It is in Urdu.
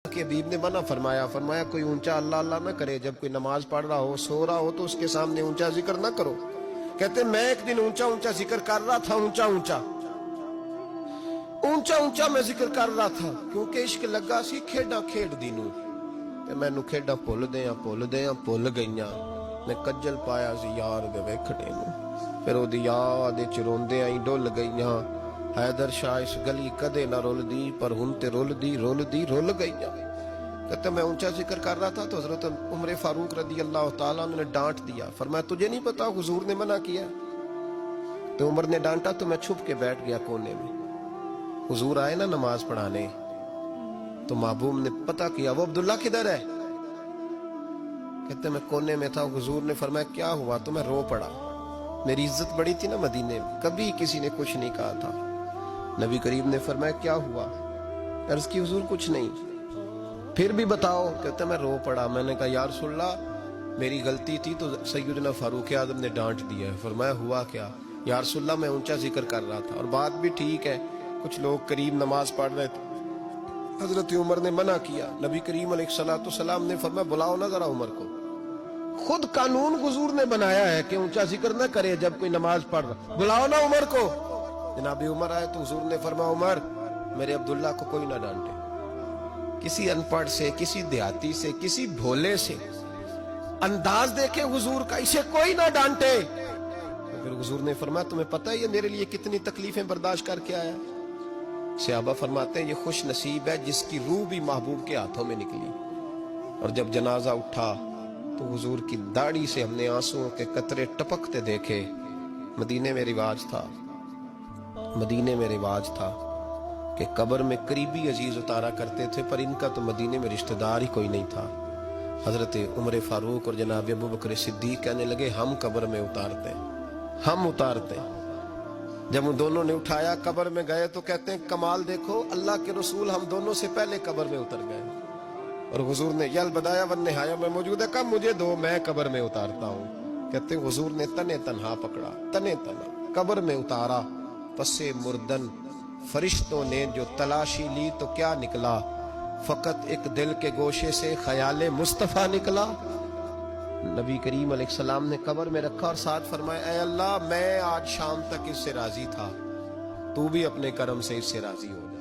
کہ حبیب نے منع فرمایا، فرمایا کوئی اونچا اللہ اللہ نہ کرے، جب کوئی نماز پڑھ رہا ہو سو رہا ہو تو اس کے سامنے اونچا ذکر نہ کرو۔ کہتے میں ایک دن اونچا اونچا ذکر کر رہا تھا، اونچا اونچا میں ذکر کر رہا تھا، کیونکہ عشق لگا سی کھیڈاں کھیڈ دی نوں تے مینوں کھیڈاں بھل گئیاں، میں کجل پایا سی یار دے ویکھنے نوں، پھر او دی یاد وچ روندیاں ہی ڈل گئیاں، حیدر شاہ اس گلی کدے نہ رول دی، پر ہن تے رول گئیاں۔ کہتے میں اونچا ذکر کر رہا تھا تو حضرت عمر فاروق رضی اللہ تعالیٰ عنہ نے ڈانٹ دیا، فرمایا تجھے نہیں پتا حضور نے منع کیا؟ تو عمر نے ڈانٹا تو میں چھپ کے بیٹھ گیا کونے میں۔ حضور آئے نا نماز پڑھانے تو محبوب نے پتہ کیا وہ عبداللہ کدھر ہے؟ کہتے میں کونے میں تھا، حضور نے فرمایا کیا ہوا؟ تو میں رو پڑا، میری عزت بڑی تھی نا مدینے میں، کبھی کسی نے کچھ نہیں کہا تھا۔ نبی کریم نے فرمایا کیا ہوا؟ عرض کی حضور کچھ نہیں۔ پھر بھی بتاؤ؟ کہتے میں رو پڑا، میں نے کہا یا رسول اللہ میری غلطی تھی تو سیدنا فاروق اعظم نے ڈانٹ دیا ہے۔ فرمایا ہوا کیا؟ یا رسول اللہ میں اونچا ذکر کر رہا تھا، اور بات بھی ٹھیک ہے، کچھ لوگ قریب نماز پڑھ رہے تھے، حضرت عمر نے منع کیا، نبی کریم علیہ السلام نے فرمایا بلاؤ نہ ذرا عمر کو، خود قانون حضور نے بنایا ہے کہ اونچا ذکر نہ کرے جب کوئی نماز پڑھ رہا، بلاؤ نا عمر کو۔ جناب عمر آئے تو حضور نے فرمایا عمر میرے عبداللہ کو کوئی نہ ڈانٹے، کسی ان پڑھ سے، کسی دیہاتی سے، کسی بھولے سے انداز دیکھے حضور کا، اسے کوئی نہ ڈانٹے۔ پھر حضور نے فرمایا تمہیں پتہ ہے یہ میرے لیے کتنی تکلیفیں برداشت کر کے آیا؟ صحابہ فرماتے ہیں یہ خوش نصیب ہے جس کی روح بھی محبوب کے ہاتھوں میں نکلی۔ اور جب جنازہ اٹھا تو حضور کی داڑھی سے ہم نے آنسوؤں کے قطرے ٹپکتے دیکھے۔ مدینے میں رواج تھا کہ قبر میں قریبی عزیز اتارا کرتے تھے، پر ان کا تو مدینے میں رشتہ دار ہی کوئی نہیں تھا۔ حضرت عمر فاروق اور جناب ابو بکر صدیق کہنے لگے ہم قبر میں اتارتے ہیں۔ جب ان دونوں نے اٹھایا قبر میں گئے تو کہتے ہیں کمال دیکھو اللہ کے رسول ہم دونوں سے پہلے قبر میں اتر گئے، اور حضور نے یل بدایا ون نہایا میں موجود ہے، کب مجھے دو میں قبر میں اتارتا ہوں۔ کہتے ہیں حضور نے تنے تنہا پکڑا، تنے تنہا قبر میں اتارا، پسے مردن فرشتوں نے جو تلاشی لی تو کیا نکلا؟ فقط ایک دل کے گوشے سے خیال مصطفیٰ نکلا۔ نبی کریم علیہ السلام نے قبر میں رکھا اور ساتھ فرمایا اے اللہ میں آج شام تک اس سے راضی تھا، تو بھی اپنے کرم سے اس سے راضی ہو جا۔